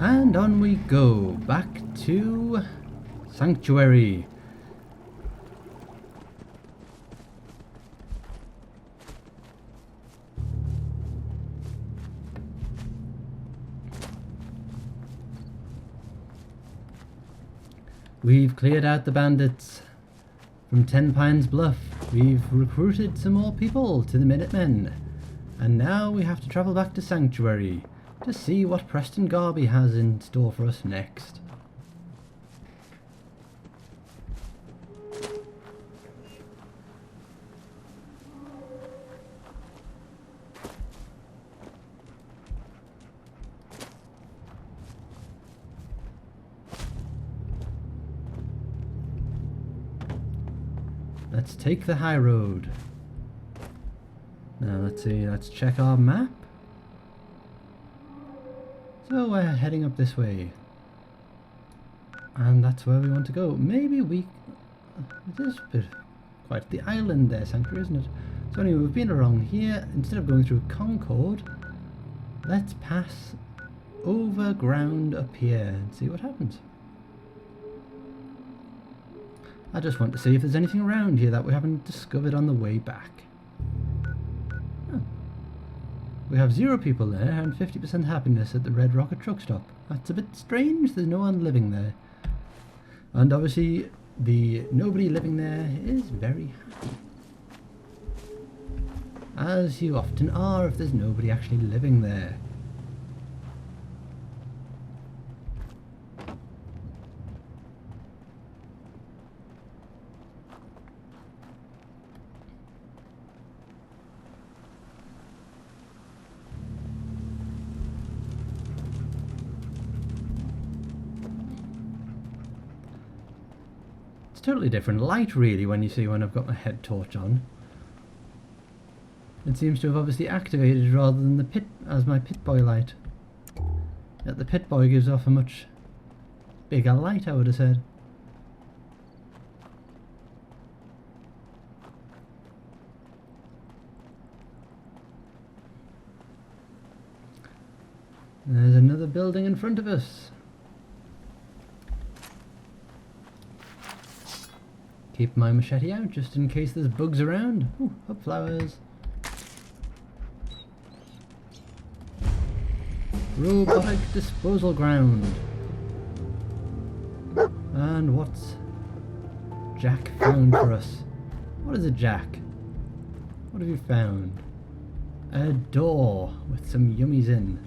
And on we go, back to Sanctuary. We've cleared out the bandits from Ten Pines Bluff. We've recruited some more people to the Minutemen. And now we have to travel back to Sanctuary to see what Preston Garby has in store for us next. Let's take the high road. Now let's see, let's check our map. So we're heading up this way. And that's where we want to go. Maybe we... It is a bit quite the island there, Sanctuary, isn't it? So anyway, we've been around here. Instead of going through Concord, let's pass over ground up here and see what happens. I just want to see if there's anything around here that we haven't discovered on the way back. Oh. We have 0 people there and 50% happiness at the Red Rocket truck stop. That's a bit strange, there's no one living there. And obviously the nobody living there is very happy. As you often are if there's nobody actually living there. Totally different light really when you see when I've got my head torch on. It seems to have obviously activated rather than the pit as my Pit Boy light. Yet the Pit Boy gives off a much bigger light, I would have said. There's another building in front of us. Keep my machete out just in case there's bugs around. Ooh, up flowers. Robotic disposal ground. And what's Jack found for us? What is it, Jack? What have you found? A door with some yummies in.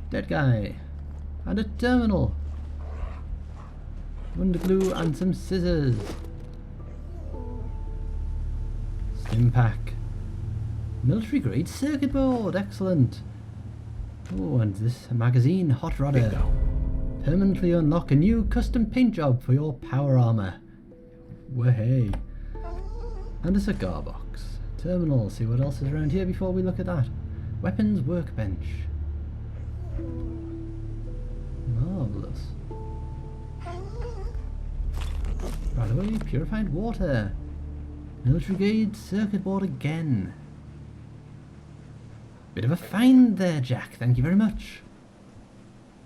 Dead guy. And a terminal. Wonder glue and some scissors. Stim pack. Military grade circuit board. Excellent. Oh, and this magazine hot rodder. Bingo. Permanently unlock a new custom paint job for your power armor. Wahey. And a cigar box. Terminal. See what else is around here before we look at that. Weapons workbench. Marvellous. Right away, purified water. Military grade circuit board again. Bit of a find there, Jack. Thank you very much.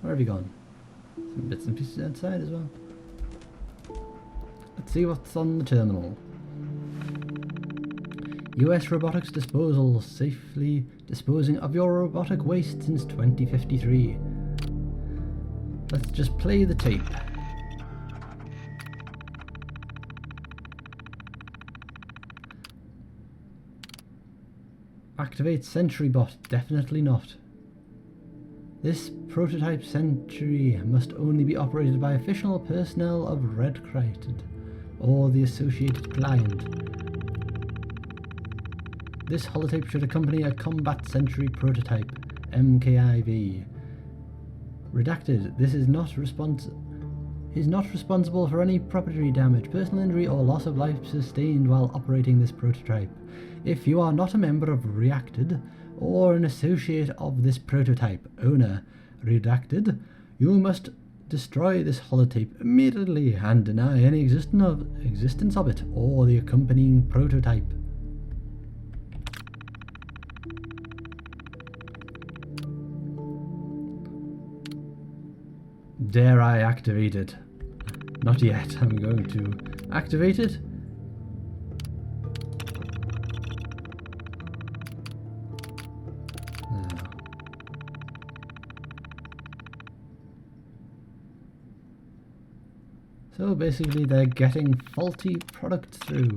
Where have you gone? Some bits and pieces outside as well. Let's see what's on the terminal. US Robotics Disposal, safely disposing of your robotic waste since 2053. Let's just play the tape. Activate Sentry Bot, definitely not. This prototype Sentry must only be operated by official personnel of Redkite or the associated client. This holotape should accompany a Combat Sentry prototype, MKIV. Redacted, this is not responsible for any property damage, personal injury or loss of life sustained while operating this prototype. If you are not a member of Reacted or an associate of this prototype owner, Redacted, you must Destroy this holotape immediately and deny any existence of it or the accompanying prototype. Dare I activate it? Not yet. I'm going to activate it. So basically they're getting faulty product through.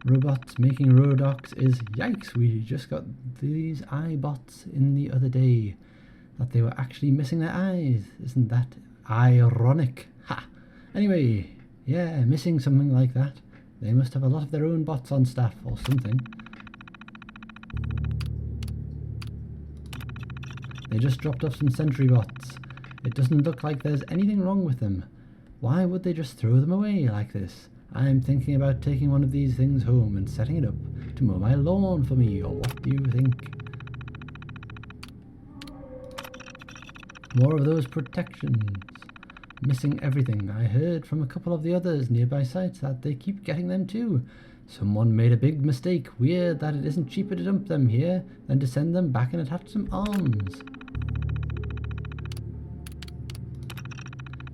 Robots making Rodox is yikes. We just got these iBots in the other day that they were actually missing their eyes. Isn't that ironic? Ha! Anyway, yeah, missing something like that. They must have a lot of their own bots on staff or something. They just dropped off some sentry bots. It doesn't look like there's anything wrong with them. Why would they just throw them away like this? I'm thinking about taking one of these things home and setting it up to mow my lawn for me, or what do you think? More of those protections. Missing everything. I heard from a couple of the others nearby sites that they keep getting them too. Someone made a big mistake. Weird that it isn't cheaper to dump them here than to send them back and attach some arms.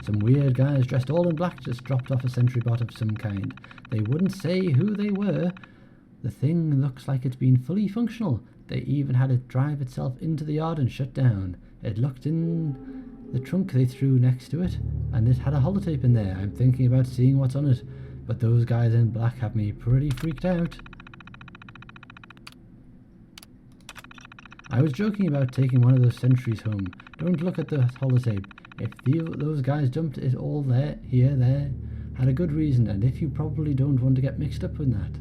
Some weird guys dressed all in black just dropped off a sentry bot of some kind. They wouldn't say who they were. The thing looks like it's been fully functional. They even had it drive itself into the yard and shut down. It looked in the trunk they threw next to it, and it had a holotape in there. I'm thinking about seeing what's on it, but those guys in black have me pretty freaked out. I was joking about taking one of those sentries home. Don't look at the holotape. If those guys dumped it all there, had a good reason, and if you probably don't want to get mixed up with that.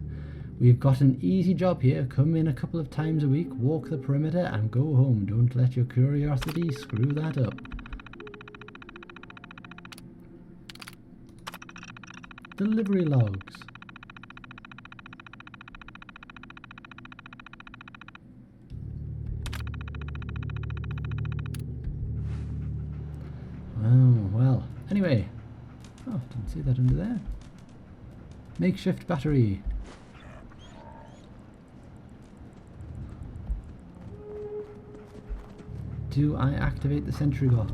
We've got an easy job here. Come in a couple of times a week, walk the perimeter, and go home. Don't let your curiosity screw that up. Delivery logs. Oh, well. Anyway. Oh, didn't see that under there. Makeshift battery. Do I activate the sentry bot?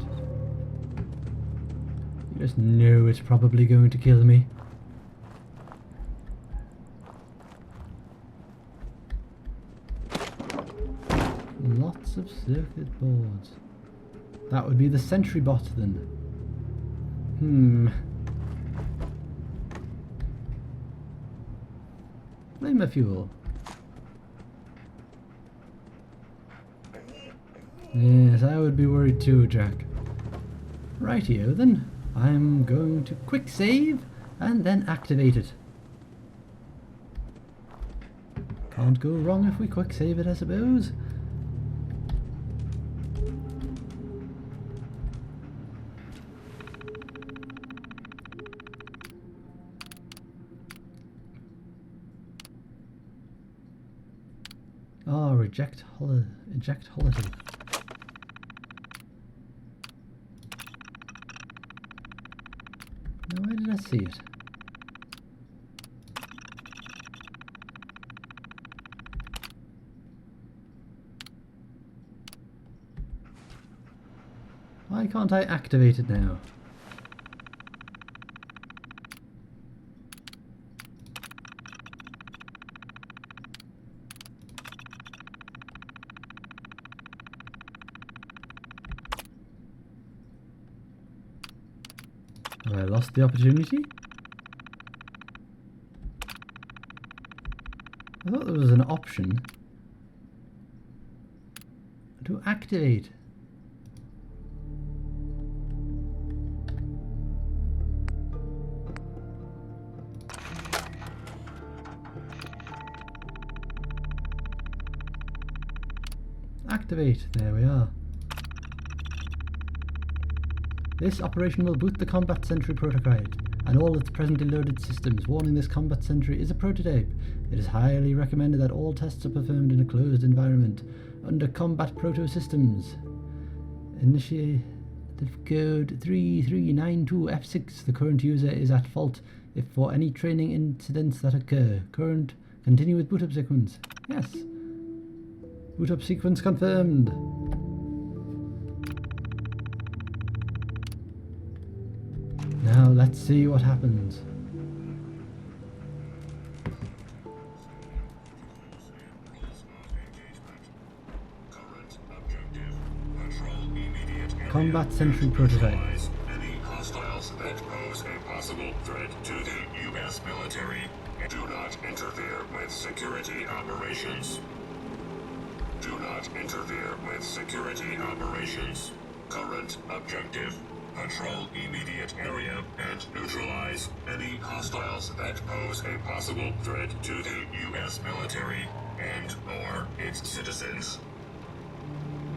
You just know it's probably going to kill me. Lots of circuit boards. That would be the sentry bot then. Flamer fuel. Yes, I would be worried too, Jack. Rightio then. I'm going to quick save and then activate it. Can't go wrong if we quick save it, I suppose. Oh, eject holotape. Now, where did I see it? Why can't I activate it now? Have I lost the opportunity? I thought there was an option to activate. Activate, there we are. This operation will boot the Combat Sentry prototype and all its presently loaded systems. Warning, this Combat Sentry is a prototype. It is highly recommended that all tests are performed in a closed environment under Combat Proto Systems. Initiative code 3392F6. The current user is at fault if for any training incidents that occur. Continue with boot up sequence. Yes. Boot up sequence confirmed. Now let's see what happens. Combat Sentry prototype. Any hostiles that pose a possible threat to the U.S. military. Do not interfere with security operations. Do not interfere with security operations. Current objective: patrol immediate area and neutralize any hostiles that pose a possible threat to the U.S. military and/or its citizens.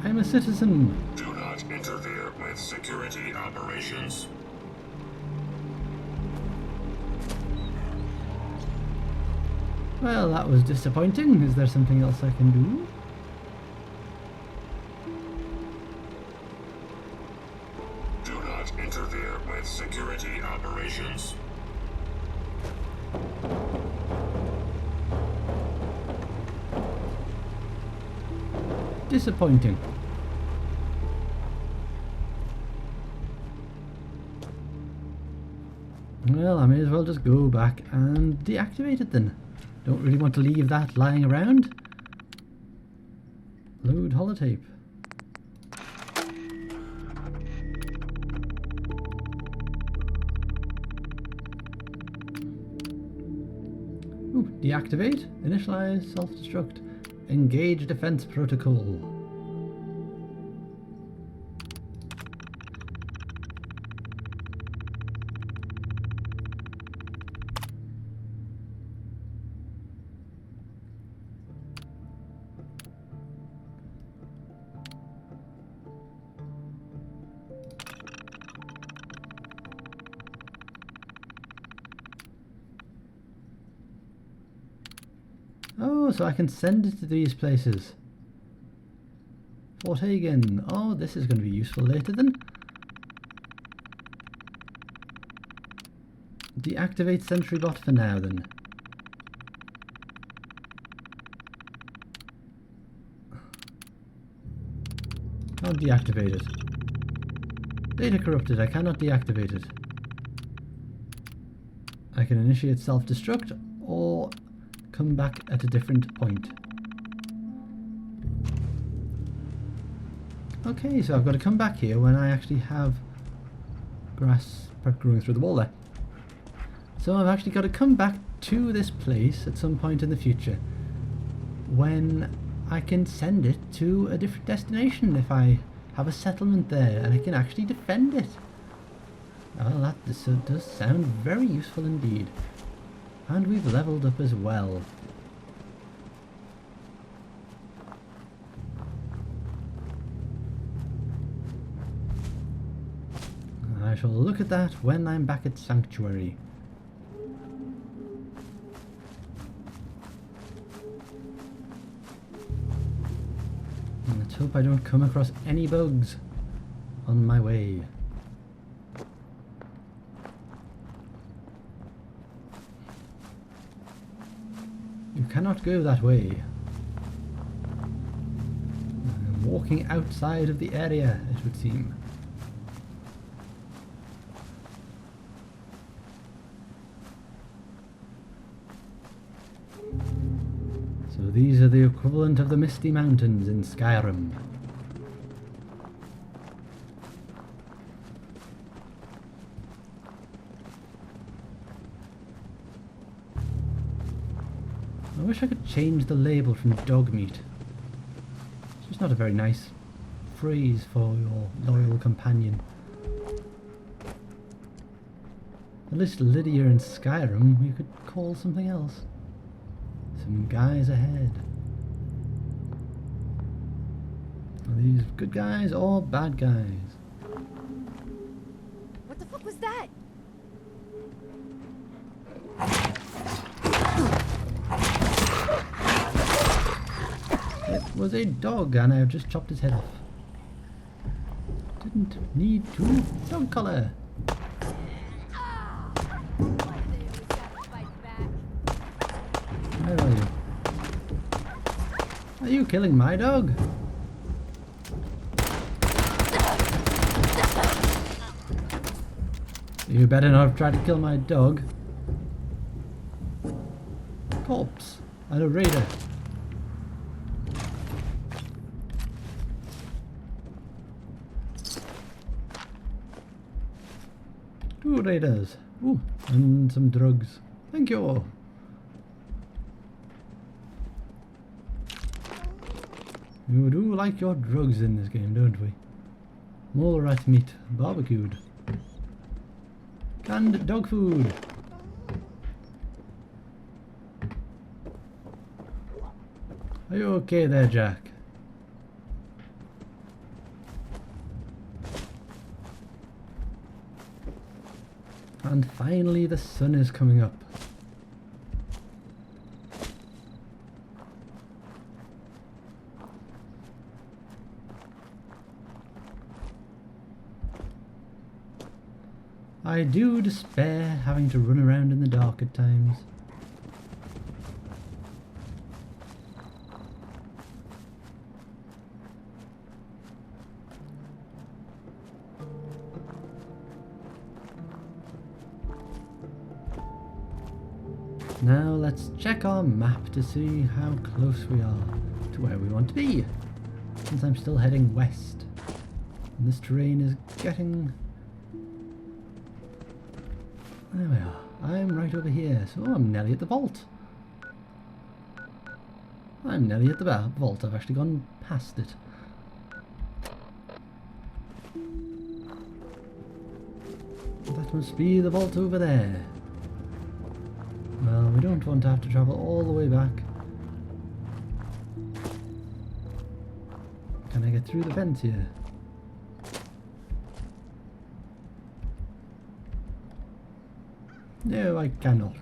I'm a citizen. Do not interfere with security operations. Well, that was disappointing. Is there something else I can do? Do not interfere with security operations. Disappointing. Well, I may as well just go back and deactivate it then. Don't really want to leave that lying around. Load holotape. Ooh, deactivate, initialize, self-destruct, engage defense protocol. Oh, so I can send it to these places. Fort Hagen. Oh, this is going to be useful later then. Deactivate Sentry Bot for now then. Can't deactivate it. Data corrupted. I cannot deactivate it. I can initiate self-destruct or come back at a different point. Okay, so I've got to come back here when I actually have grass growing through the wall there. So I've actually got to come back to this place at some point in the future when I can send it to a different destination if I have a settlement there and I can actually defend it. Well, that does sound very useful indeed. And we've leveled up as well. I shall look at that when I'm back at Sanctuary. Let's hope I don't come across any bugs on my way. You cannot go that way. I'm walking outside of the area, it would seem. So these are the equivalent of the Misty Mountains in Skyrim. I wish I could change the label from dog meat. It's just not a very nice phrase for your loyal companion. At least Lydia in Skyrim you could call something else. Some guys ahead. Are these good guys or bad guys? What was that? It was a dog and I've just chopped his head off. Didn't need to. Dog collar. Why do they always have to fight back? Where are you? Are you killing my dog? You better not have tried to kill my dog. Corpse and a raider. Two raiders. Ooh, and some drugs. Thank you. You do like your drugs in this game, don't we? More rat meat, barbecued. Canned dog food. Are you okay there, Jack? And finally the sun is coming up. I do despair having to run around in the dark at times. Now let's check our map to see how close we are to where we want to be, since I'm still heading west. And this terrain is getting... There we are. I'm right over here, so I'm nearly at the vault. I'm nearly at the vault. I've actually gone past it. That must be the vault over there. Well, we don't want to have to travel all the way back. Can I get through the fence here? No, I cannot.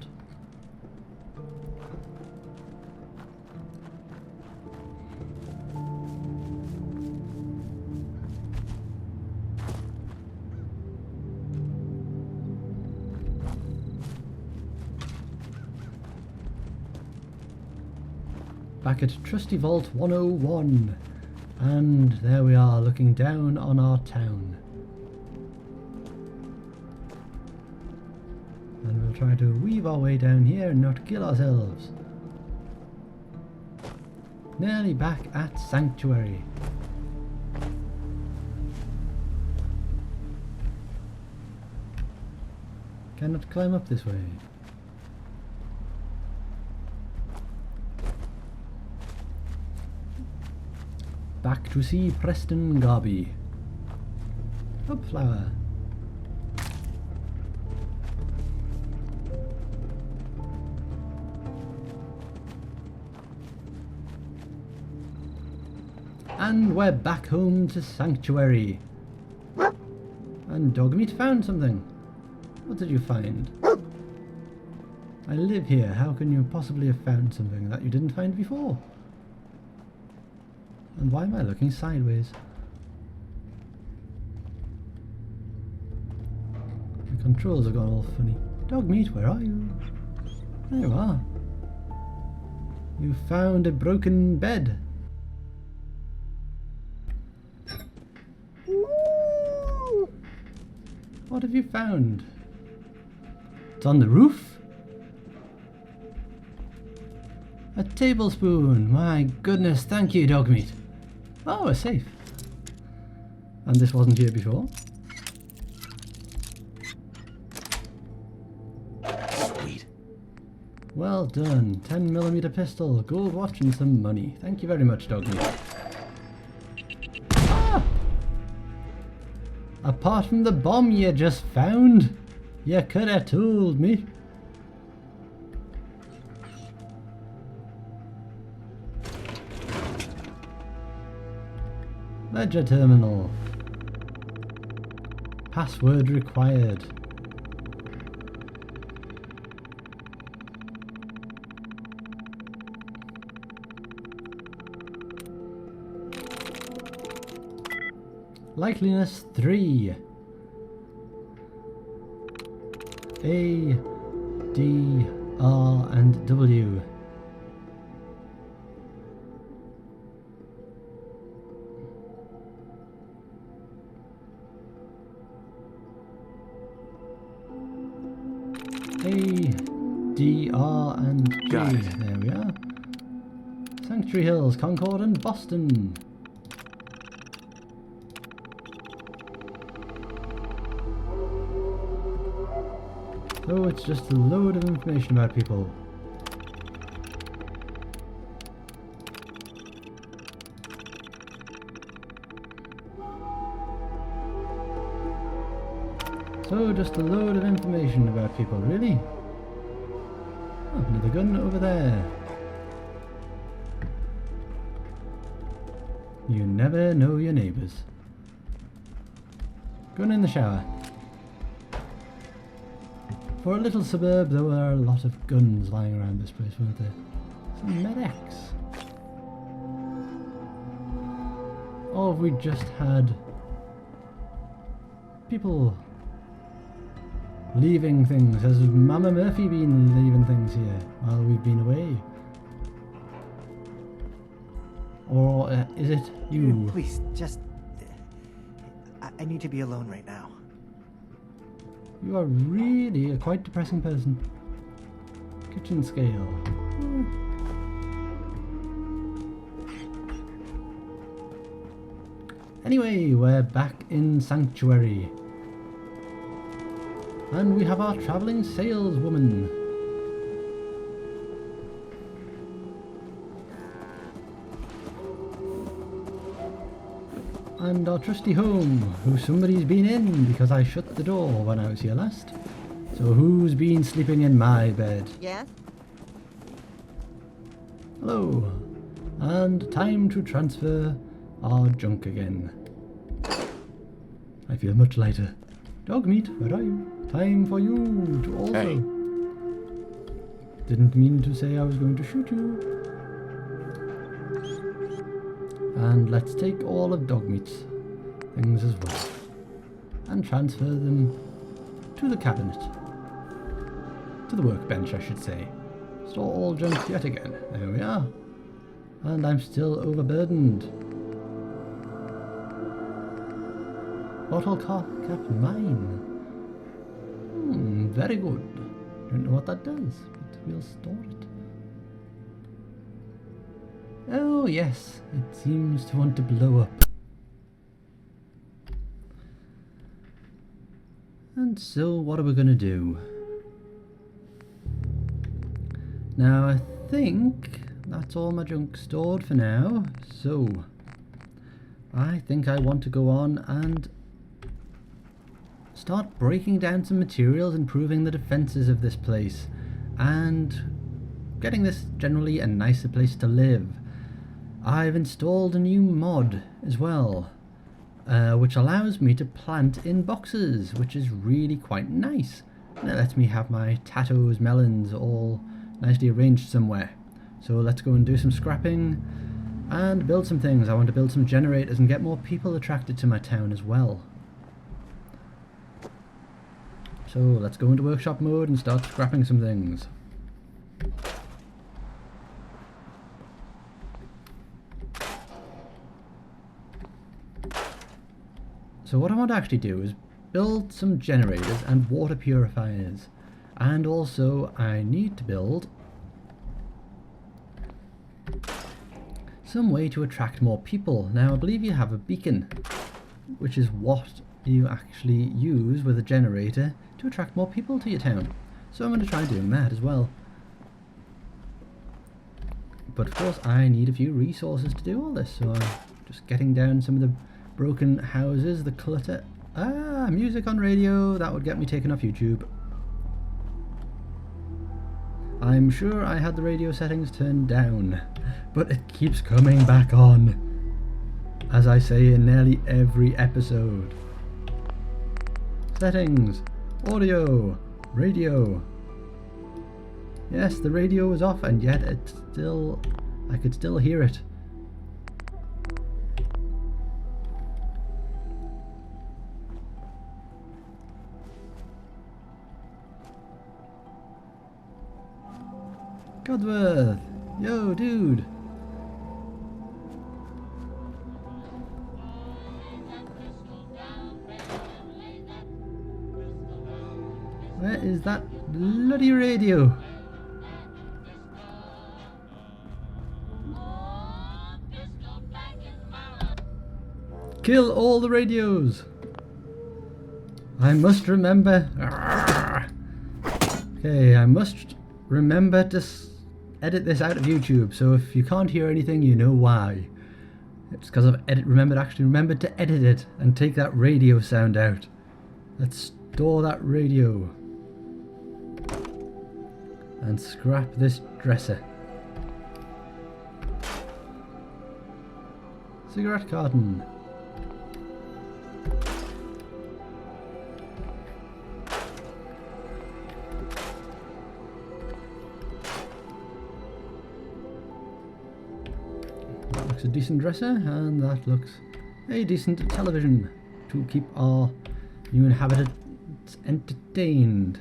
Back at Trusty Vault 101, and there we are looking down on our town. And we'll try to weave our way down here and not kill ourselves. Nearly back at Sanctuary. Cannot climb up this way. Back to see Preston Garby. Up flower. And we're back home to Sanctuary. And Dogmeat found something. What did you find? I live here. How can you possibly have found something that you didn't find before? And why am I looking sideways? The controls have gone all funny. Dogmeat, where are you? There you are. You found a broken bed. What have you found? It's on the roof? A tablespoon. My goodness, thank you, Dogmeat. Oh, a safe. And this wasn't here before. Sweet. Well done. 10mm pistol, gold watch and some money. Thank you very much, Dogmeat. Ah! Apart from the bomb you just found, you could have told me. Ledger terminal. Password required. Likeliness 3. A, D, R, and W. A, D, R, and G. Got it. There we are. Sanctuary Hills, Concord, and Boston. Oh, it's just a load of information about people. So, just a load of information about people, really? Oh, another gun over there. You never know your neighbours. Gun in the shower. For a little suburb, there were a lot of guns lying around this place, weren't there? Some medics. Or have we just had people leaving things? Has Mama Murphy been leaving things here while we've been away? Or is it you? Please, just... I need to be alone right now. You are really a quite depressing person. Kitchen scale. Anyway, we're back in Sanctuary. And we have our travelling saleswoman. And our trusty home, who somebody's been in because I shut the door when I was here last. So who's been sleeping in my bed? Yes? Hello. And time to transfer our junk again. I feel much lighter. Dog meat, where are you? Time for you to also. Hey. Didn't mean to say I was going to shoot you. And let's take all of dog meat's things as well. And transfer them to the cabinet. To the workbench, I should say. Store all junk yet again. There we are. And I'm still overburdened. Bottle cap mine. Very good. Don't know what that does, but we'll store it. Oh yes, it seems to want to blow up. And so what are we going to do? Now I think that's all my junk stored for now, so I think I want to go on and start breaking down some materials, improving the defences of this place, and getting this generally a nicer place to live. I've installed a new mod as well, which allows me to plant in boxes, which is really quite nice. And it lets me have my tattos, melons all nicely arranged somewhere. So let's go and do some scrapping and build some things. I want to build some generators and get more people attracted to my town as well. So let's go into workshop mode and start scrapping some things. So what I want to actually do is build some generators and water purifiers. And also I need to build some way to attract more people. Now I believe you have a beacon, which is what you actually use with a generator to attract more people to your town. So I'm going to try doing that as well. But of course I need a few resources to do all this, so I'm just getting down some of the broken houses, the clutter. Ah, music on radio, that would get me taken off YouTube. I'm sure I had the radio settings turned down, but it keeps coming back on, as I say in nearly every episode. Settings. Audio. Radio. Yes, the radio was off and yet I could still hear it. Godworth! Yo, dude! Where is that bloody radio? Kill all the radios! I must remember... Okay, I must remember to edit this out of YouTube, so if you can't hear anything, you know why. It's because I've remembered to edit it and take that radio sound out. Let's store that radio. And scrap this dresser. Cigarette carton. That looks a decent dresser, and that looks a decent television to keep our new inhabitants entertained.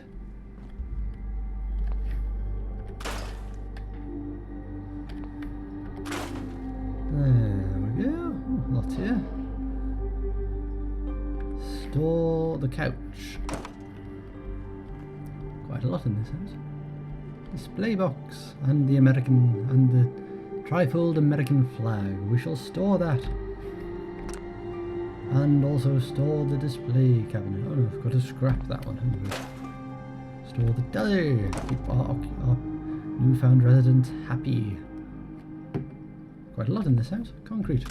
There we go. Oh, lots here. Store the couch. Quite a lot in this house. Display box and the trifold American flag. We shall store that. And also store the display cabinet. Oh no, I've got to scrap that one. Store the telly. Keep our newfound residents happy. Quite a lot in this house. Concrete.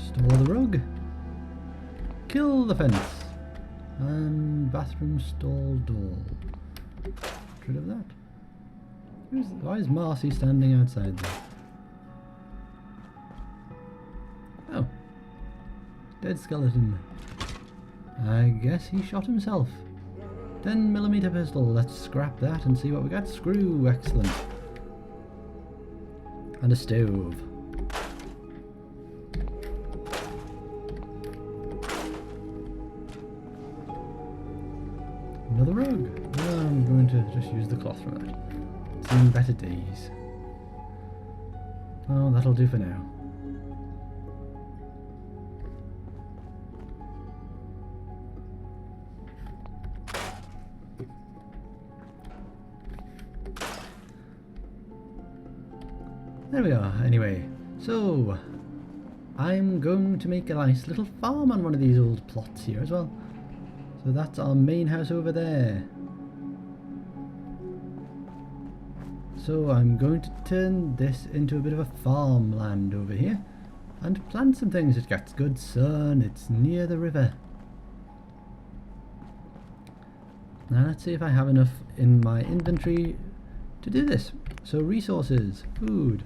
Store the rug. Kill the fence. And bathroom stall door. Get rid of that. Why is Marcy standing outside there? Oh. Dead skeleton. I guess he shot himself. 10mm pistol. Let's scrap that and see what we got. Screw. Excellent. And a stove. Another rug. I'm going to just use the cloth from that. Seen better days. Oh, that'll do for now. There we are, anyway. So, I'm going to make a nice little farm on one of these old plots here as well. So that's our main house over there. So I'm going to turn this into a bit of a farmland over here and plant some things. It gets good sun, it's near the river. Now let's see if I have enough in my inventory to do this. So resources, food,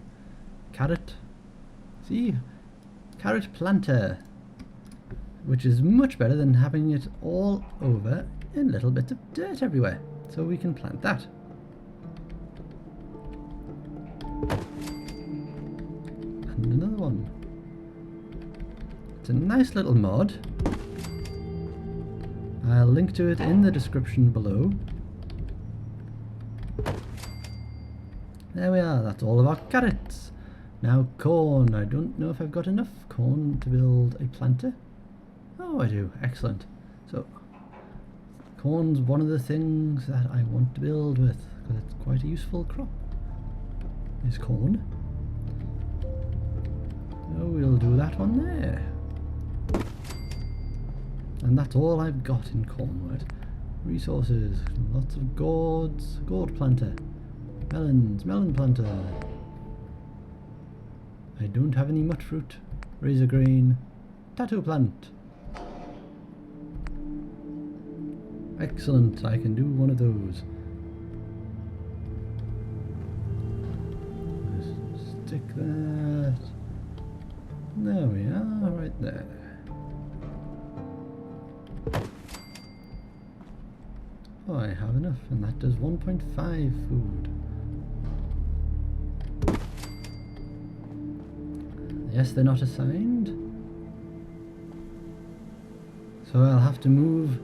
carrot, see, carrot planter, which is much better than having it all over in little bits of dirt everywhere. So we can plant that. And another one. It's a nice little mod. I'll link to it in the description below. There we are, that's all of our carrots. Now corn, I don't know if I've got enough corn to build a planter. Oh, I do, excellent. So, corn's one of the things that I want to build with, because it's quite a useful crop. Is corn. So we'll do that one there. And that's all I've got in corn. Resources, lots of gourds, gourd planter, melons, melon planter. I don't have any mut fruit. razor grain, tattoo plant. Excellent, I can do one of those. Just stick that. There we are, right there. Oh, I have enough, and that does 1.5 food. Yes, they're not assigned. So I'll have to move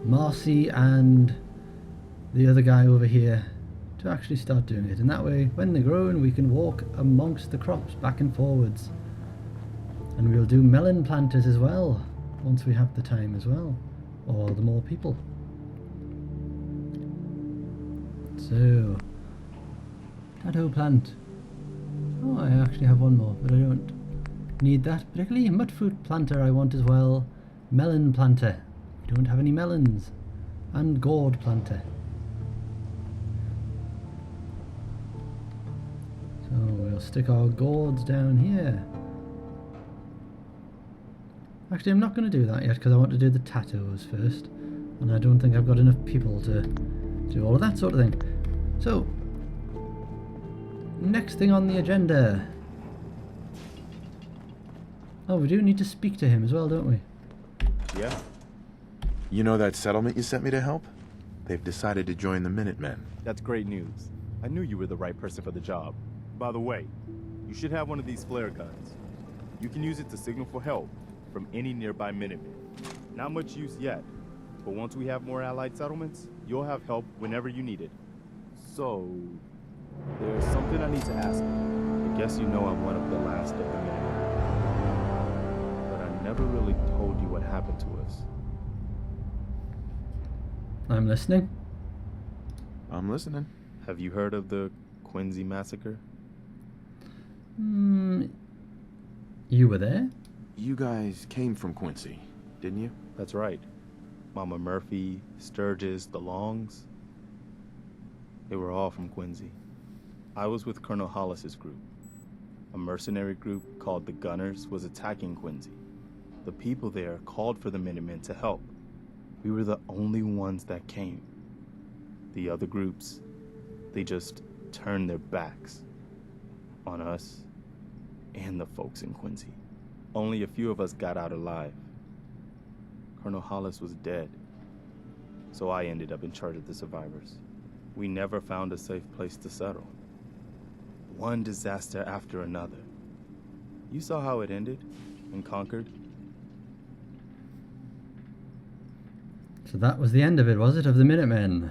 Marcy and the other guy over here to actually start doing it. And that way, when they're grown, we can walk amongst the crops back and forwards. And we'll do melon planters as well, once we have the time as well, or the more people. So, tattoo plant. Oh, I actually have one more, but I don't need that particularly. Mudfruit planter I want as well. Melon planter. We don't have any melons. And gourd planter. So we'll stick our gourds down here. Actually, I'm not going to do that yet because I want to do the tattoos first. And I don't think I've got enough people to do all of that sort of thing. So, next thing on the agenda. Oh, we do need to speak to him as well, don't we? Yeah. You know that settlement you sent me to help? They've decided to join the Minutemen. That's great news. I knew you were the right person for the job. By the way, you should have one of these flare guns. You can use it to signal for help from any nearby Minutemen. Not much use yet, but once we have more allied settlements, you'll have help whenever you need it. So, there's something I need to ask you. I guess you know I'm one of the last of the Minutemen. But I never really told you what happened to us. I'm listening. I'm listening. Have you heard of the Quincy massacre? You were there? You guys came from Quincy, didn't you? That's right. Mama Murphy, Sturgis, the Longs. They were all from Quincy. I was with Colonel Hollis's group. A mercenary group called the Gunners was attacking Quincy. The people there called for the Minutemen to help. We were the only ones that came. The other groups, they just turned their backs on us and the folks in Quincy. Only a few of us got out alive. Colonel Hollis was dead, so I ended up in charge of the survivors. We never found a safe place to settle. One disaster after another. You saw how it ended in Concord? So that was the end of it, was it? Of the Minutemen?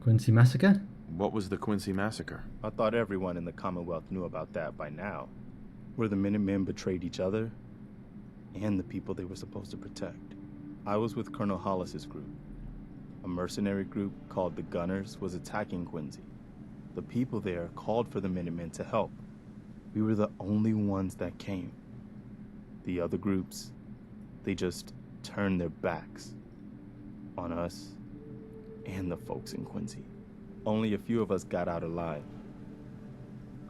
Quincy Massacre? What was the Quincy Massacre? I thought everyone in the Commonwealth knew about that by now. Where the Minutemen betrayed each other and the people they were supposed to protect. I was with Colonel Hollis's group. A mercenary group called the Gunners was attacking Quincy. The people there called for the Minutemen to help. We were the only ones that came. The other groups, they just turned their backs on us and the folks in Quincy. Only a few of us got out alive.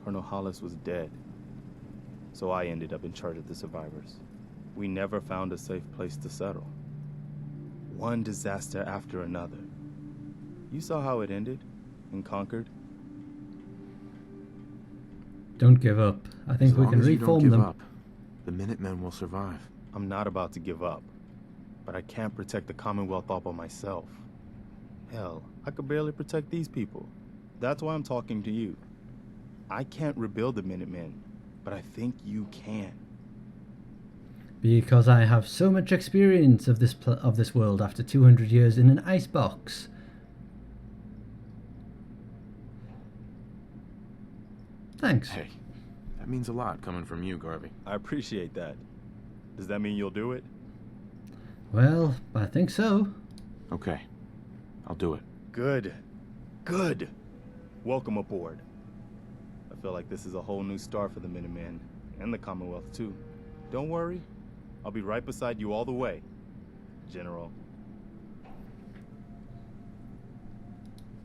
Colonel Hollis was dead, so I ended up in charge of the survivors. We never found a safe place to settle. One disaster after another. You saw how it ended in Concord? Don't give up. I think we can reform them. Up, the Minutemen will survive. I'm not about to give up, but I can't protect the Commonwealth all by myself. Hell, I could barely protect these people. That's why I'm talking to you. I can't rebuild the Minutemen, but I think you can. Because I have so much experience of this world after 200 years in an icebox. Thanks. Hey, that means a lot coming from you, Garvey. I appreciate that. Does that mean you'll do it? Well, I think so. Okay, I'll do it. Good. Good. Welcome aboard. I feel like this is a whole new start for the Minutemen, and the Commonwealth too. Don't worry, I'll be right beside you all the way, General.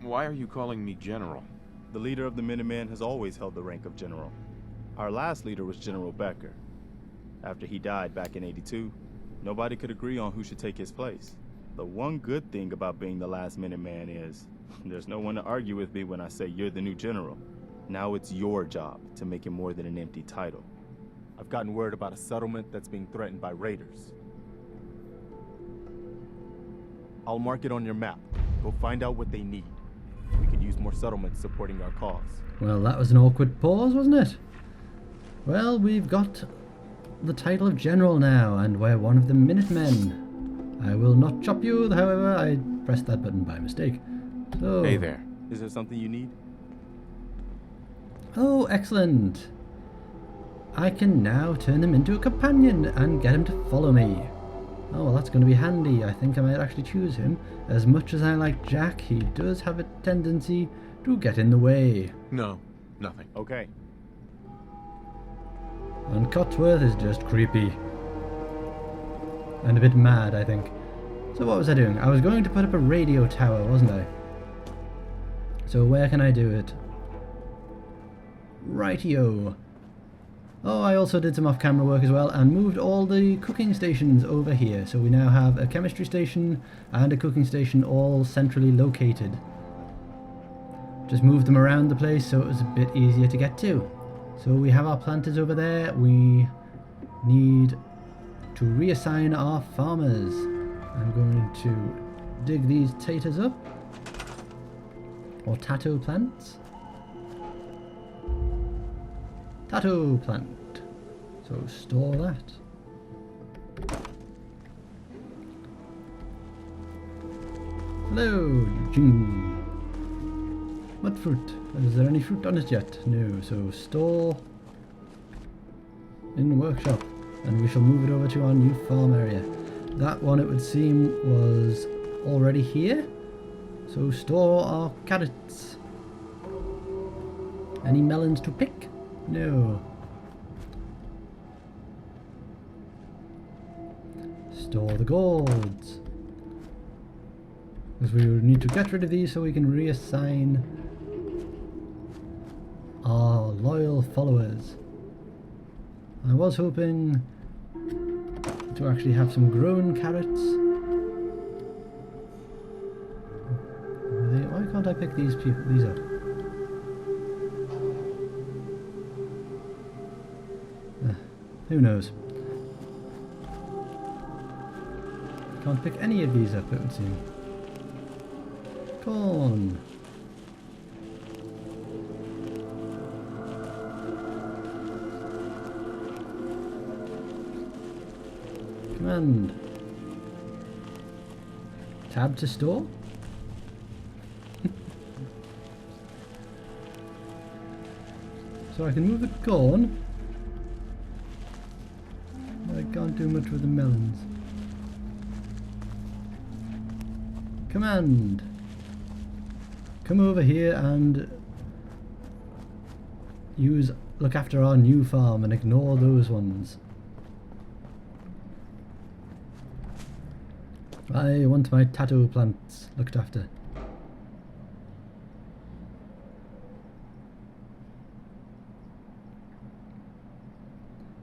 Why are you calling me General? The leader of the Minutemen has always held the rank of general. Our last leader was General Becker. After he died back in '82, nobody could agree on who should take his place. The one good thing about being the last Minuteman is there's no one to argue with me when I say you're the new general. Now it's your job to make it more than an empty title. I've gotten word about a settlement that's being threatened by raiders. I'll mark it on your map. Go find out what they need. We could use more settlements supporting our cause. Well, that was an awkward pause, wasn't it? Well, we've got the title of General now, and we're one of the Minutemen. I will not chop you, however, I pressed that button by mistake. So... Hey there. Is there something you need? Oh, excellent. I can now turn him into a companion and get him to follow me. Oh, well, that's going to be handy. I think I might actually choose him. As much as I like Jack, he does have a tendency to get in the way. No, nothing. Okay. And Cotsworth is just creepy. And a bit mad, I think. So what was I doing? I was going to put up a radio tower, wasn't I? So where can I do it? Rightio. Oh, I also did some off-camera work as well and moved all the cooking stations over here. So we now have a chemistry station and a cooking station all centrally located. Just moved them around the place so it was a bit easier to get to. So we have our planters over there. We need to reassign our farmers. I'm going to dig these taters up. Or tato plants. Tato plant. So store that. Hello, Eugene. What fruit? Is there any fruit on it yet? No. So store in workshop. And we shall move it over to our new farm area. That one, it would seem, was already here. So store our carrots. Any melons to pick? No. Store the gourds. Because we need to get rid of these so we can reassign our loyal followers. I was hoping to actually have some grown carrots. Why can't I pick these up? Who knows? Can't pick any of these up, it would seem. Corn. Command. Tab to store. So I can move the corn. But I can't do much with the melons. Command. Come over here and look after our new farm and ignore those ones. I want my tattoo plants looked after.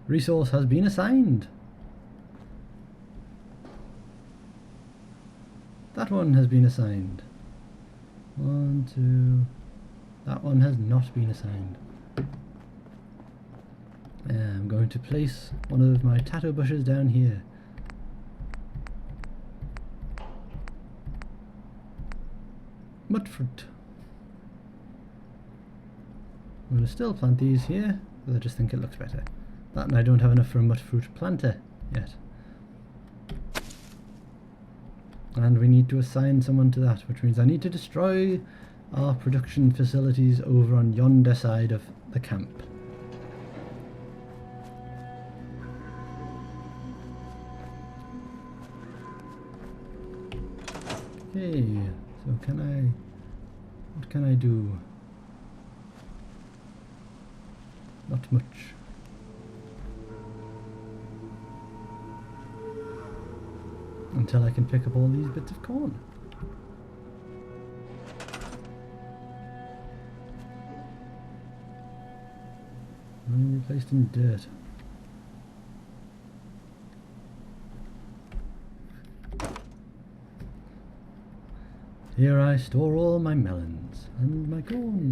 Resource has been assigned. That one has been assigned. 1, 2. That one has not been assigned. I'm going to place one of my tattoo bushes down here. Mudfruit. I'm going to still plant these here, but I just think it looks better. That, and I don't have enough for a mudfruit planter yet. And we need to assign someone to that, which means I need to destroy our production facilities over on yonder side of the camp. Okay, so what can I do? Not much. Until I can pick up all these bits of corn. Only replaced in dirt. Here I store all my melons and my corn.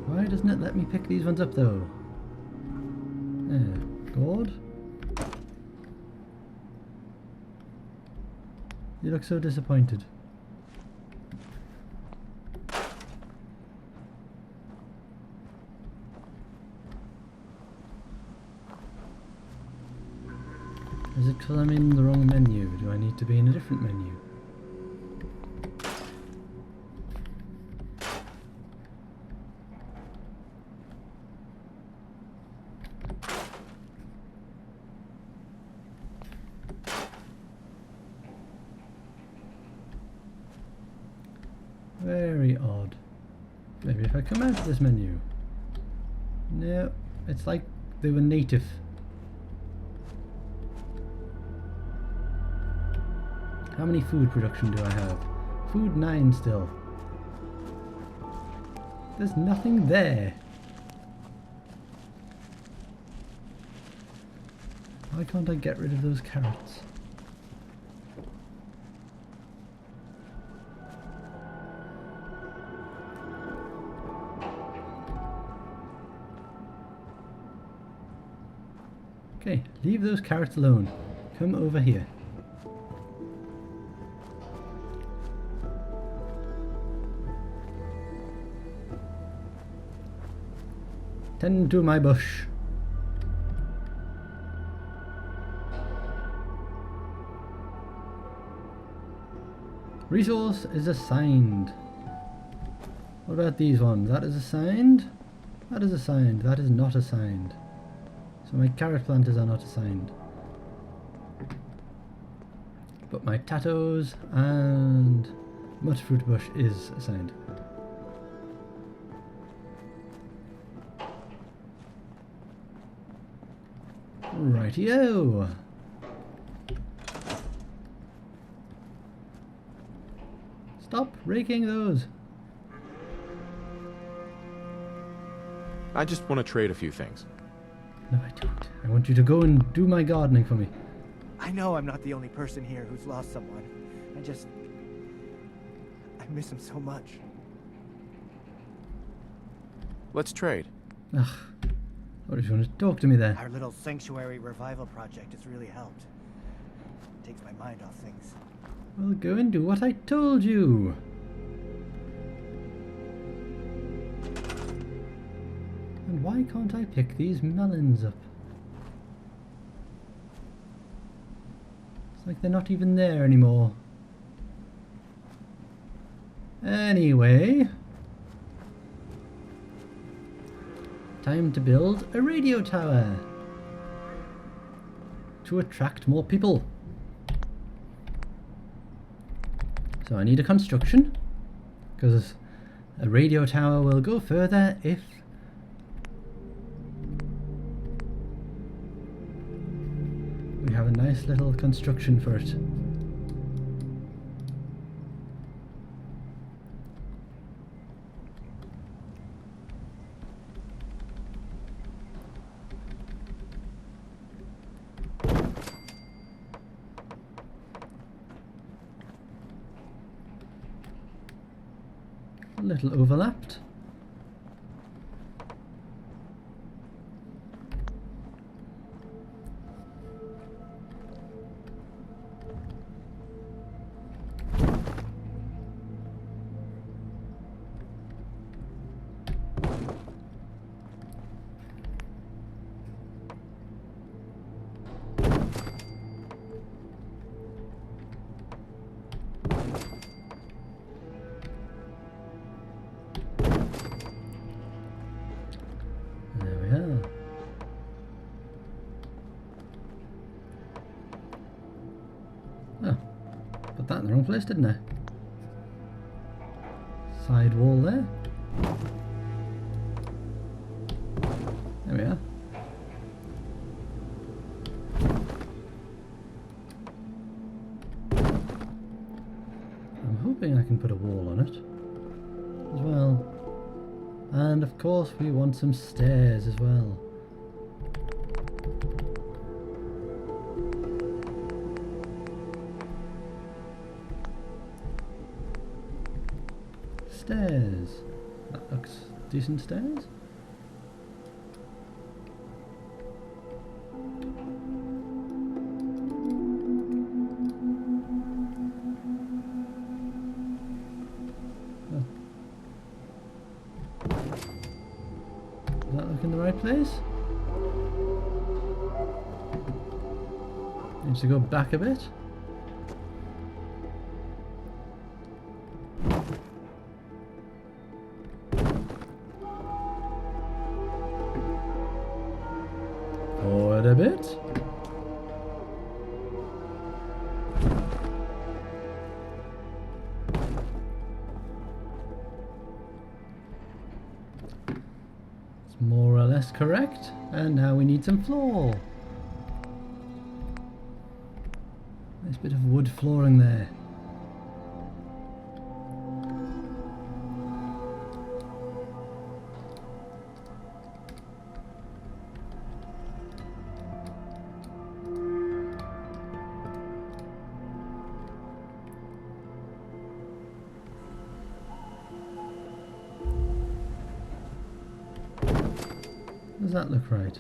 Why doesn't it let me pick these ones up though? There, God. You look so disappointed. Is it because I'm in the wrong menu? Do I need to be in a different menu? Very odd. Maybe if I come out of this menu. No, it's like they were native. How many food production do I have? Food 9 still. There's nothing there. Why can't I get rid of those carrots? Okay, leave those carrots alone. Come over here. Tend to my bush. Resource is assigned. What about these ones? That is assigned? That is assigned. That is not assigned. So my carrot planters are not assigned. But my tattos and mutterfruit bush is assigned. Rightio. Stop raking those. I just want to trade a few things. No, I don't. I want you to go and do my gardening for me. I know I'm not the only person here who's lost someone. I miss him so much. Let's trade. Ugh. What if you want to talk to me there? Our little sanctuary revival project has really helped. Takes my mind off things. Well, go and do what I told you. And why can't I pick these melons up? It's like they're not even there anymore. Anyway, time to build a radio tower to attract more people. So I need a construction, because a radio tower will go further if we have a nice little construction for it. A little overlapped. There we are. Oh, put that in the wrong place, didn't I? Side wall there. There we are. I'm hoping I can put a wall on it as well. And of course we want some stairs as well. Stairs. That looks decent stairs. Does that look in the right place? Needs to go back a bit. Forward a bit. More or less correct, and now we need some floor. Nice bit of wood flooring there. Does that look right?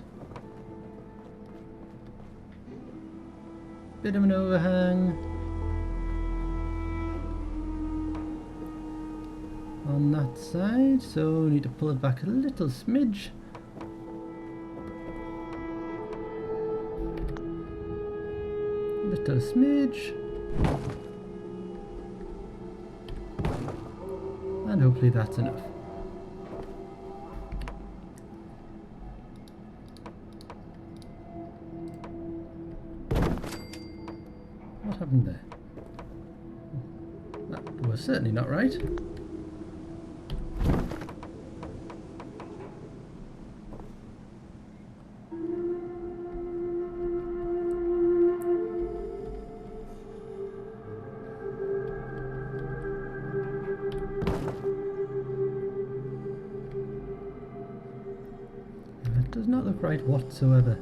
Bit of an overhang on that side, so we need to pull it back a little smidge. Little smidge. And hopefully that's enough. What happened there? That was certainly not right. That does not look right whatsoever.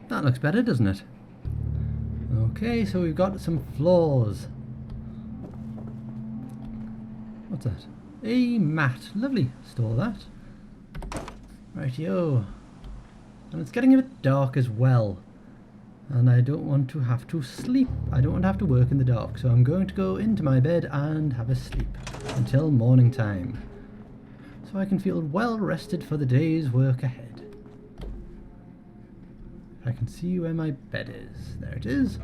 That looks better, doesn't it? Okay, so we've got some floors. What's that? A mat. Lovely. Store that. Rightio. And it's getting a bit dark as well. And I don't want to have to sleep. I don't want to have to work in the dark. So I'm going to go into my bed and have a sleep until morning time. So I can feel well rested for the day's work ahead. I can see where my bed is. There it is.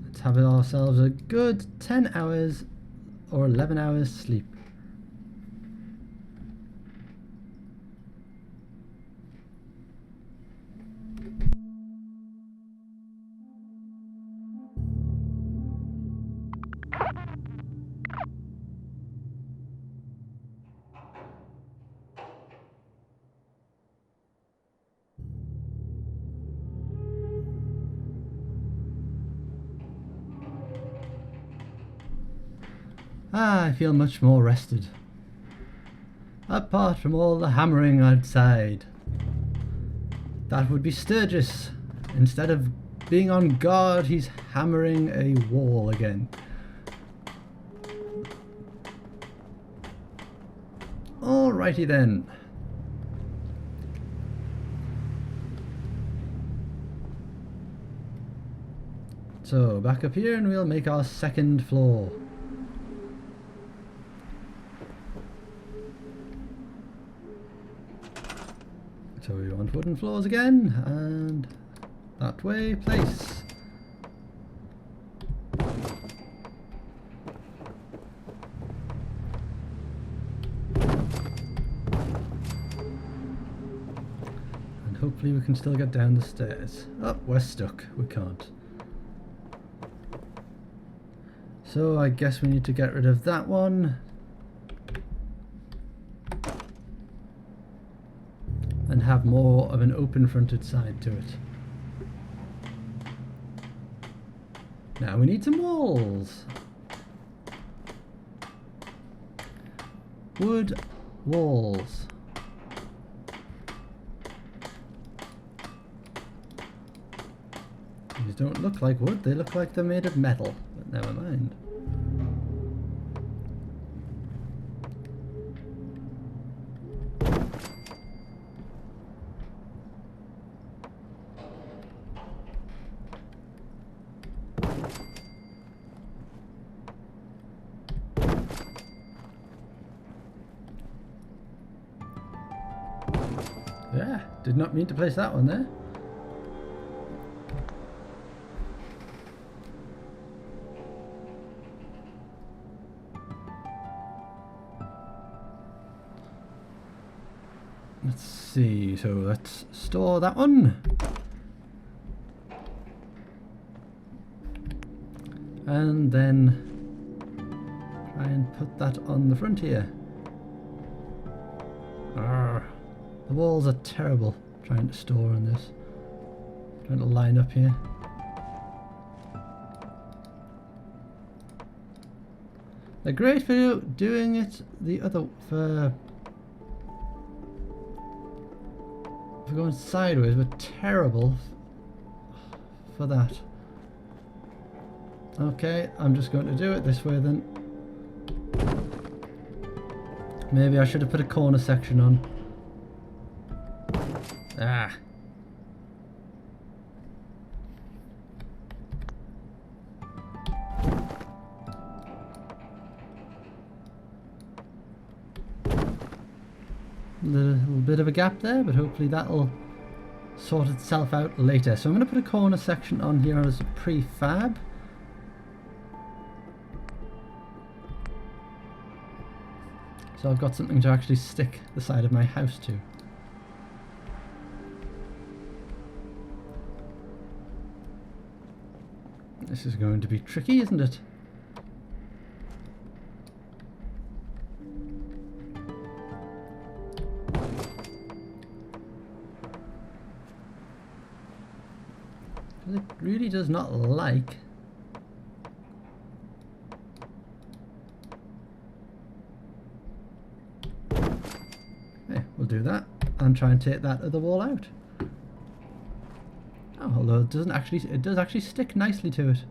Let's have ourselves a good 10 hours or 11 hours sleep. I feel much more rested. Apart from all the hammering outside. That would be Sturgis. Instead of being on guard, he's hammering a wall again. Alrighty then. So back up here and we'll make our second floor. So we want wooden floors again, and that way, place. And hopefully we can still get down the stairs. Oh, we're stuck. We can't. So I guess we need to get rid of that one. And have more of an open fronted side to it. Now we need some walls. Wood walls. These don't look like wood, they look like they're made of metal, but never mind. Yeah, did not mean to place that one there. Let's see, so let's store that one. And then try and put that on the front here. Arrgh. The walls are terrible trying to store on this. Trying to line up here. They're great for doing it the other for going sideways, but terrible for that. Okay, I'm just going to do it this way then. Maybe I should have put a corner section on. Ah. A little bit of a gap there, but hopefully that'll sort itself out later. So I'm going to put a corner section on here as a prefab. So I've got something to actually stick the side of my house to. This is going to be tricky, isn't it? It really does not like okay, we'll do that and try and take that other wall out. Oh, although it doesn't actually, it does actually stick nicely to it.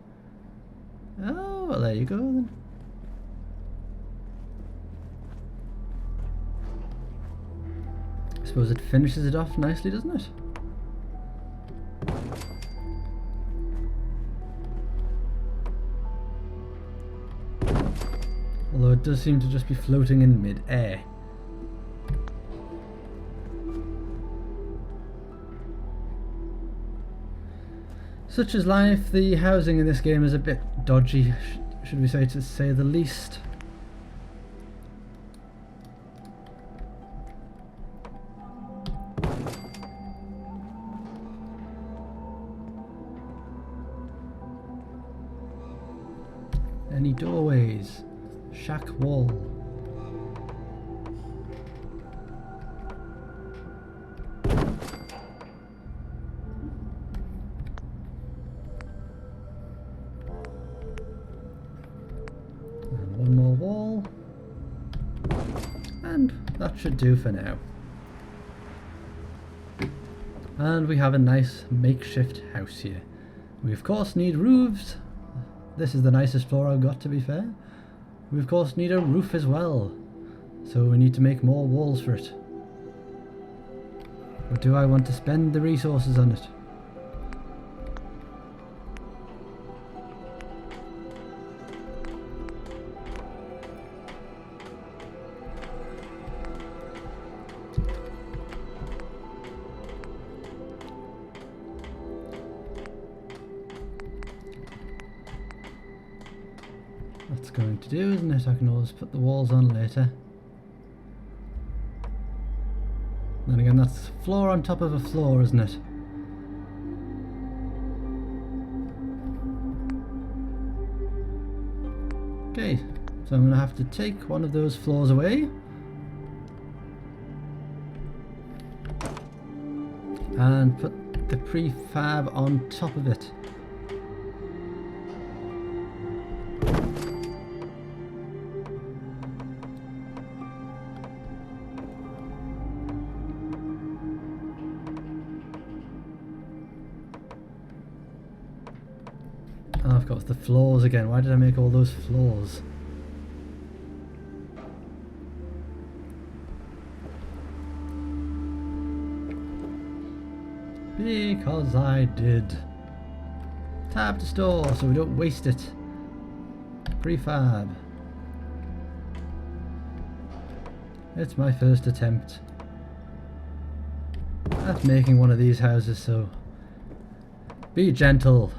Oh, well there you go then. I suppose it finishes it off nicely, doesn't it? Although it does seem to just be floating in mid-air. Such is life. The housing in this game is a bit dodgy, should we say, to say the least. Any doorways? Shack wall. And one more wall. And that should do for now. And we have a nice makeshift house here. We of course need roofs. This is the nicest floor I've got, to be fair. We of course need a roof as well. So we need to make more walls for it. Or do I want to spend the resources on it? That's going to do, isn't it? I can always put the walls on later. Then again, that's floor on top of a floor, isn't it? Okay, so I'm going to have to take one of those floors away. And put the prefab on top of it. Oh, of course, the floors again. Why did I make all those floors? Because I did. Tab to store so we don't waste it. Prefab. It's my first attempt at making one of these houses, so be gentle.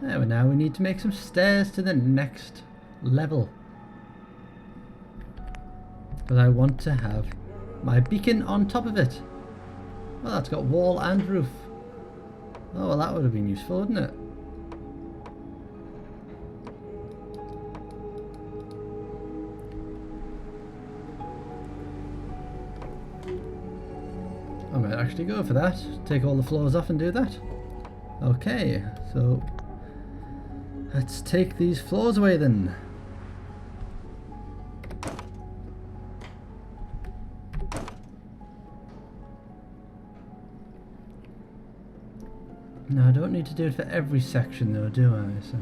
There, now we need to make some stairs to the next level. Because I want to have my beacon on top of it. Well, that's got wall and roof. Oh, well, that would have been useful, wouldn't it? I might actually go for that. Take all the floors off and do that. Okay, so let's take these floors away then. No, I don't need to do it for every section though, do I? So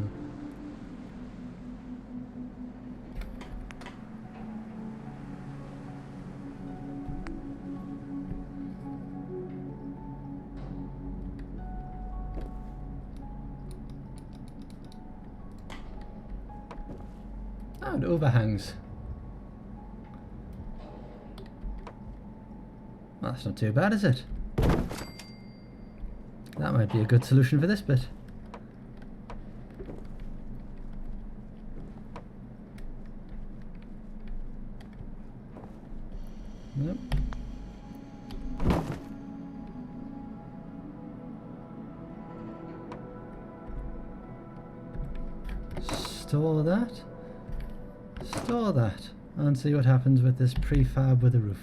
and overhangs. Well, that's not too bad, is it? That might be a good solution for this bit. Nope. Store that. Store that. And see what happens with this prefab with a roof.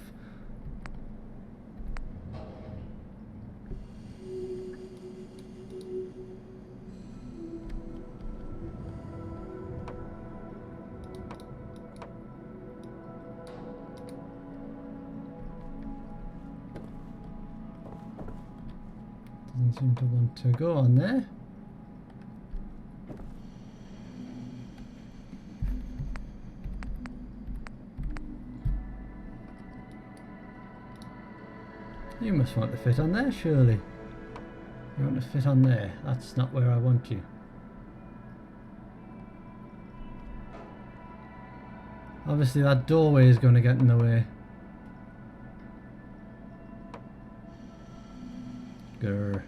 Doesn't seem to want to go on there. You must want to fit on there, surely. You want to fit on there. That's not where I want you. Obviously that doorway is going to get in the way. Grr.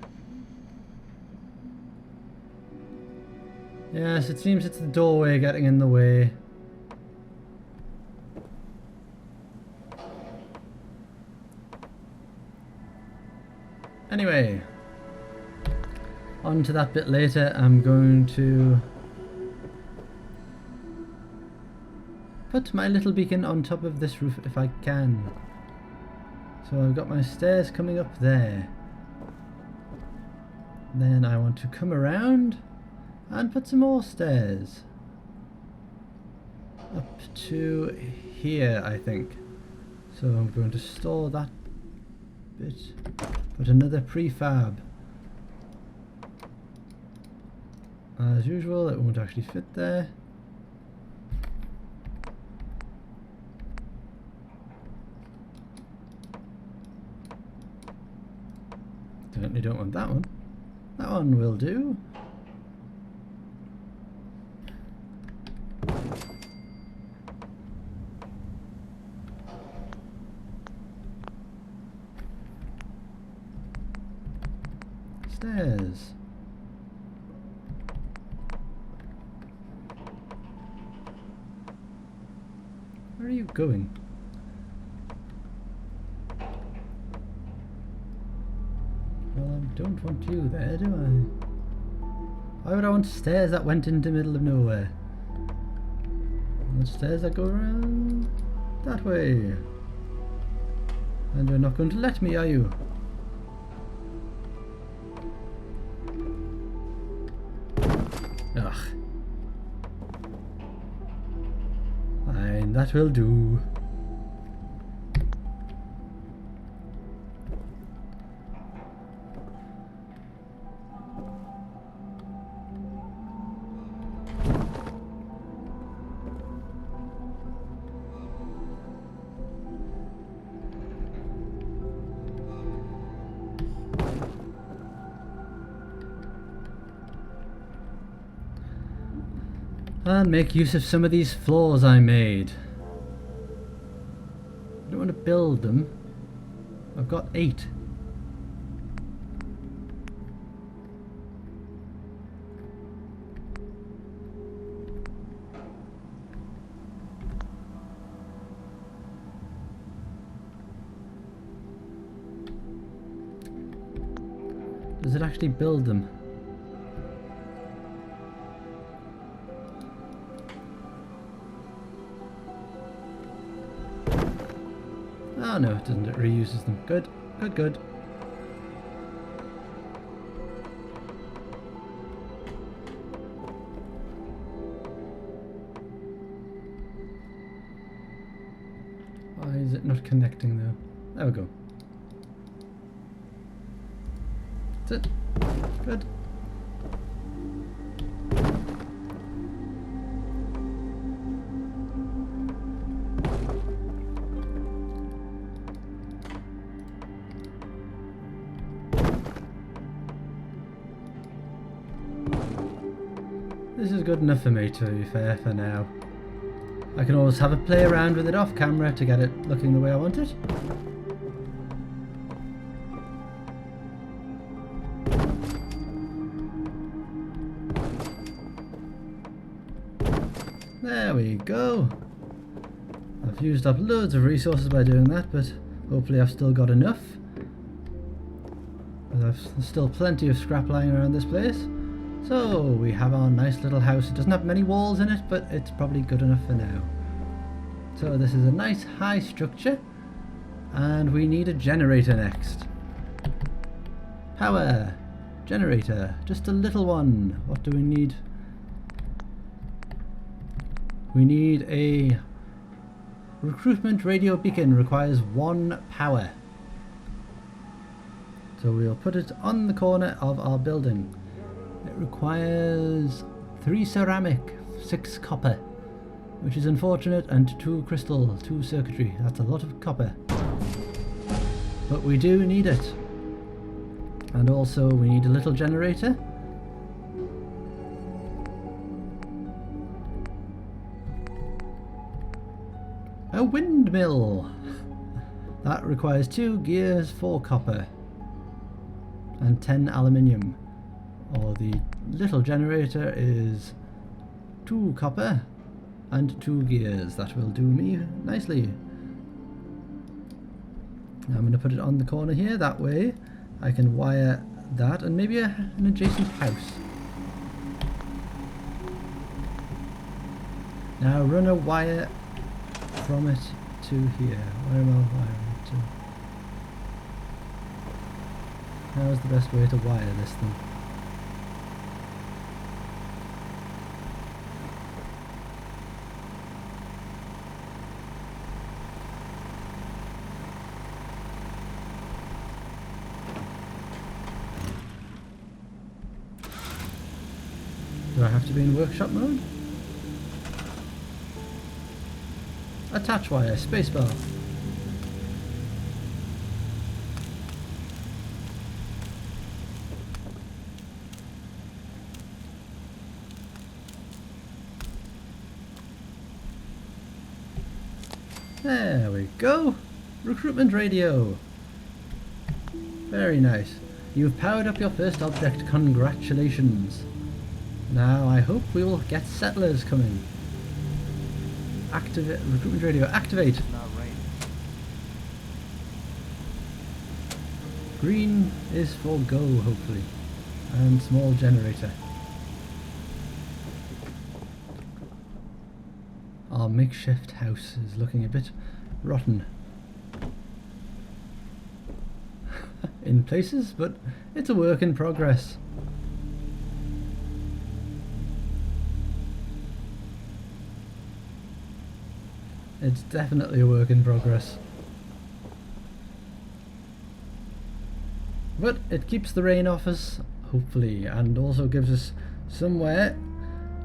Yes, it seems it's the doorway getting in the way. Anyway, on to that bit later. I'm going to put my little beacon on top of this roof if I can. So I've got my stairs coming up there. Then I want to come around and put some more stairs up to here, I think. So I'm going to store that bit. Put another prefab. As usual, it won't actually fit there. Certainly don't want that one. That one will do. Stairs. Where are you going? Well, I don't want you there, do I? Why would I want stairs that went into the middle of nowhere? I want stairs that go around that way. And you're not going to let me, are you? Ugh. Fine, that will do. And make use of some of these floors I made. I don't want to build them. I've got 8. Does it actually build them? Oh no, it doesn't. It reuses them. Good, good, good. Why is it not connecting though? There we go. That's it. Good. This is good enough for me, to be fair, for now. I can always have a play around with it off camera to get it looking the way I want it. There we go. I've used up loads of resources by doing that, but hopefully I've still got enough. There's still plenty of scrap lying around this place. So we have our nice little house. It doesn't have many walls in it, but it's probably good enough for now. So this is a nice high structure, and we need a generator next. Power! Generator. Just a little one. What do we need? We need a recruitment radio beacon. Requires 1 power. So we'll put it on the corner of our building. It requires 3 ceramic, 6 copper, which is unfortunate, and 2 crystal, 2 circuitry. That's a lot of copper. But we do need it. And also we need a little generator. A windmill! That requires 2 gears, 4 copper, and 10 aluminium. Or the little generator is 2 copper and 2 gears. That will do me nicely. Now I'm going to put it on the corner here. That way I can wire that and maybe an adjacent house. Now run a wire from it to here. Where am I wiring it to? How is the best way to wire this thing? Do I have to be in workshop mode? Attach wire, spacebar. There we go. Recruitment radio. Very nice. You've powered up your first object. Congratulations. Now I hope we will get settlers coming. Activate recruitment radio. Activate. Not raining. Green is for go, hopefully. And small generator. Our makeshift house is looking a bit rotten in places, but it's a work in progress. It's definitely a work in progress. But it keeps the rain off us, hopefully, and also gives us somewhere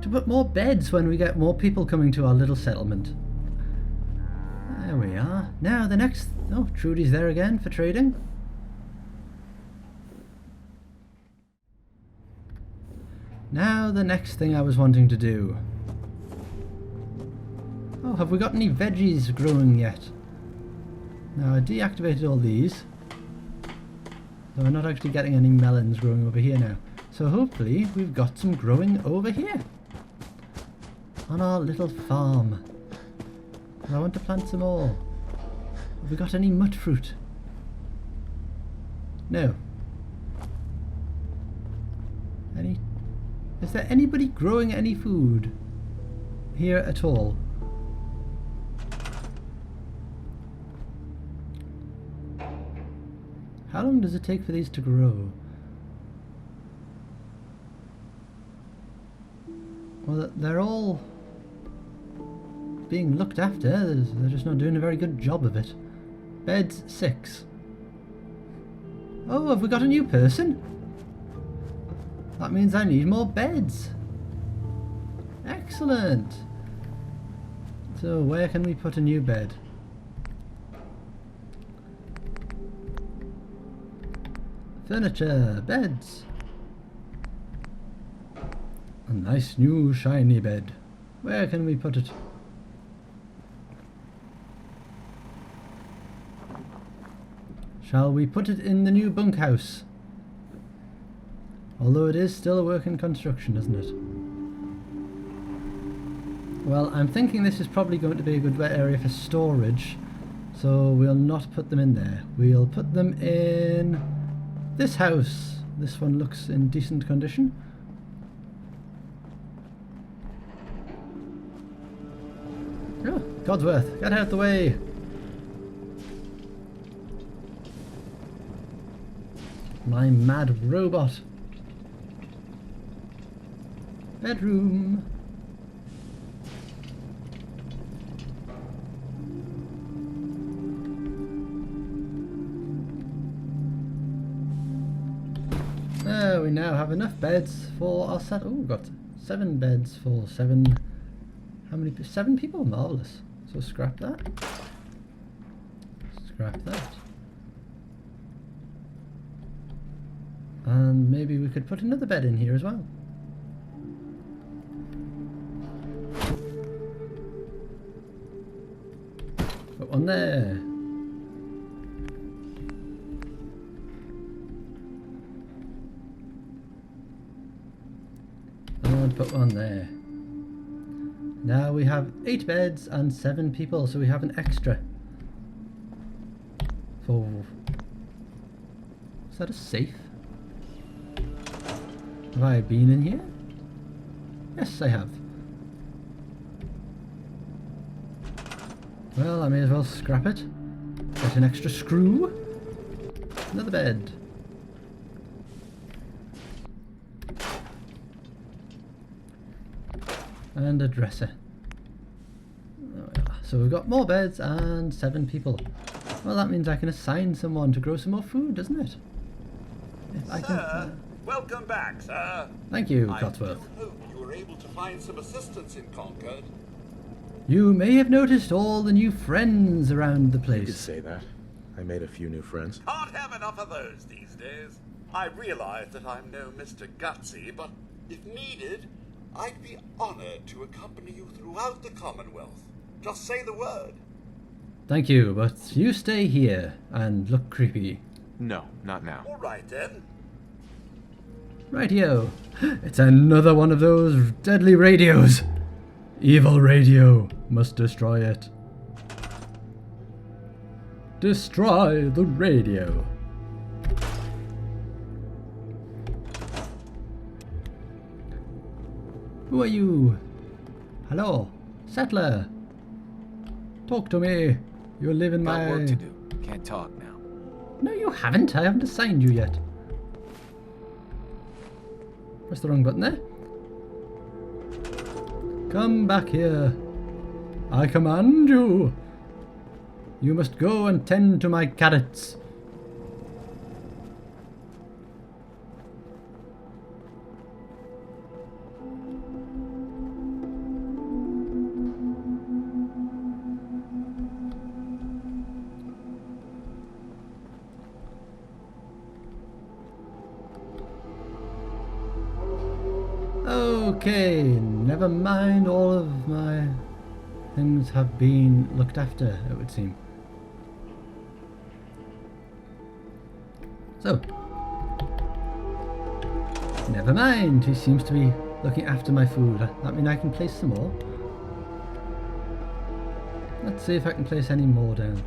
to put more beds when we get more people coming to our little settlement. There we are. Now the next... Oh, Trudy's there again for trading. Now the next thing I was wanting to do. Oh, have we got any veggies growing yet? Now I deactivated all these. So we're not actually getting any melons growing over here now. So hopefully we've got some growing over here. On our little farm. I want to plant some more. Have we got any mut fruit? No. Any? Is there anybody growing any food here at all? How long does it take for these to grow? Well, they're all being looked after. They're just not doing a very good job of it. Beds 6. Oh, have we got a new person? That means I need more beds. Excellent. So where can we put a new bed? Furniture, beds. A nice new shiny bed. Where can we put it? Shall we put it in the new bunkhouse? Although it is still a work in construction, isn't it? Well, I'm thinking this is probably going to be a good area for storage, so we'll not put them in there. We'll put them in this house. This one looks in decent condition. Oh, Codsworth, get out the way! My mad robot. Bedroom. We now have enough beds for our set. Oh, we've got 7 beds for 7. How many? 7 people? Marvellous. So scrap that. Scrap that. And maybe we could put another bed in here as well. Put one there. And put one there. Now we have 8 beds and 7 people, so we have an extra. For... Is that a safe? Have I been in here? Yes, I have. Well, I may as well scrap it. Get an extra screw. Another bed. And a dresser. There we are. So we've got more beds and 7 people. Well, that means I can assign someone to grow some more food, doesn't it? If I can, welcome back, sir. Thank you, I Codsworth. hope you were able to find some assistance in Concord. You may have noticed all the new friends around the You could place. say that. I made a few new friends. Can't have enough of those these days. I realize that I'm no Mr. Gutsy, but if needed, I'd be honored to accompany you throughout the Commonwealth. Just say the word. Thank you, but you stay here and look creepy. No, not now. All right then. Rightio. It's another one of those deadly radios. Evil radio. Must destroy it. Destroy the radio. Who are you? Hello, settler. Talk to me. You live in my... Got work to do. Can't talk now. No, you haven't. I haven't assigned you yet. Press the wrong button there. Come back here. I command you. You must go and tend to my carrots. Okay, never mind, all of my things have been looked after, it would seem. So, never mind, he seems to be looking after my food. That means I can place some more. Let's see if I can place any more down.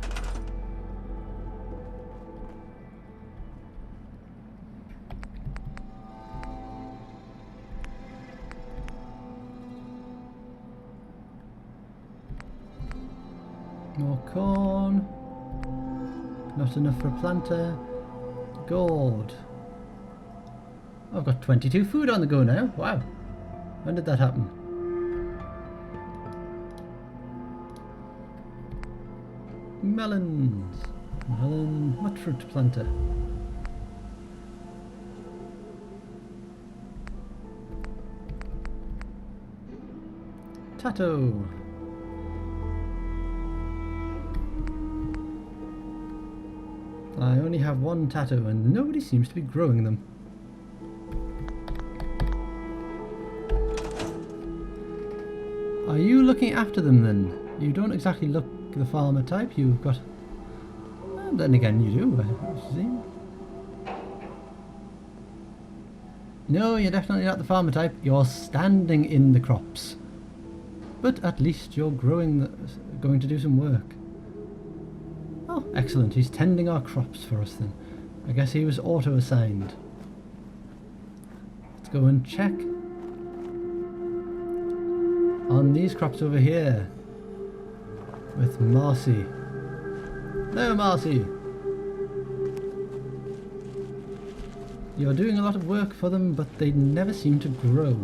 More corn. Not enough for a planter. Gourd. I've got 22 food on the go now. Wow. When did that happen? Melons. Melon. What fruit planter? Tato. I only have one tattoo and nobody seems to be growing them. Are you looking after them then? You don't exactly look the farmer type. You've got... Well, then again you do, I see. No, you're definitely not the farmer type. You're standing in the crops. But at least you're going to do some work. Oh, excellent. He's tending our crops for us then. I guess he was auto-assigned. Let's go and check on these crops over here with Marcy. Hello, Marcy. You're doing a lot of work for them, but they never seem to grow.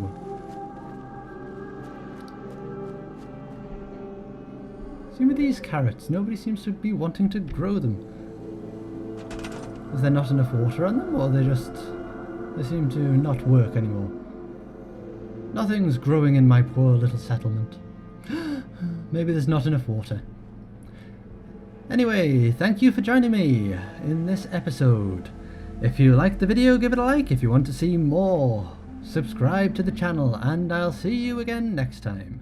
See with these carrots, nobody seems to be wanting to grow them. Is there not enough water on them, or they seem to not work anymore? Nothing's growing in my poor little settlement. Maybe there's not enough water. Anyway, thank you for joining me in this episode. If you liked the video, give it a like. If you want to see more, subscribe to the channel, and I'll see you again next time.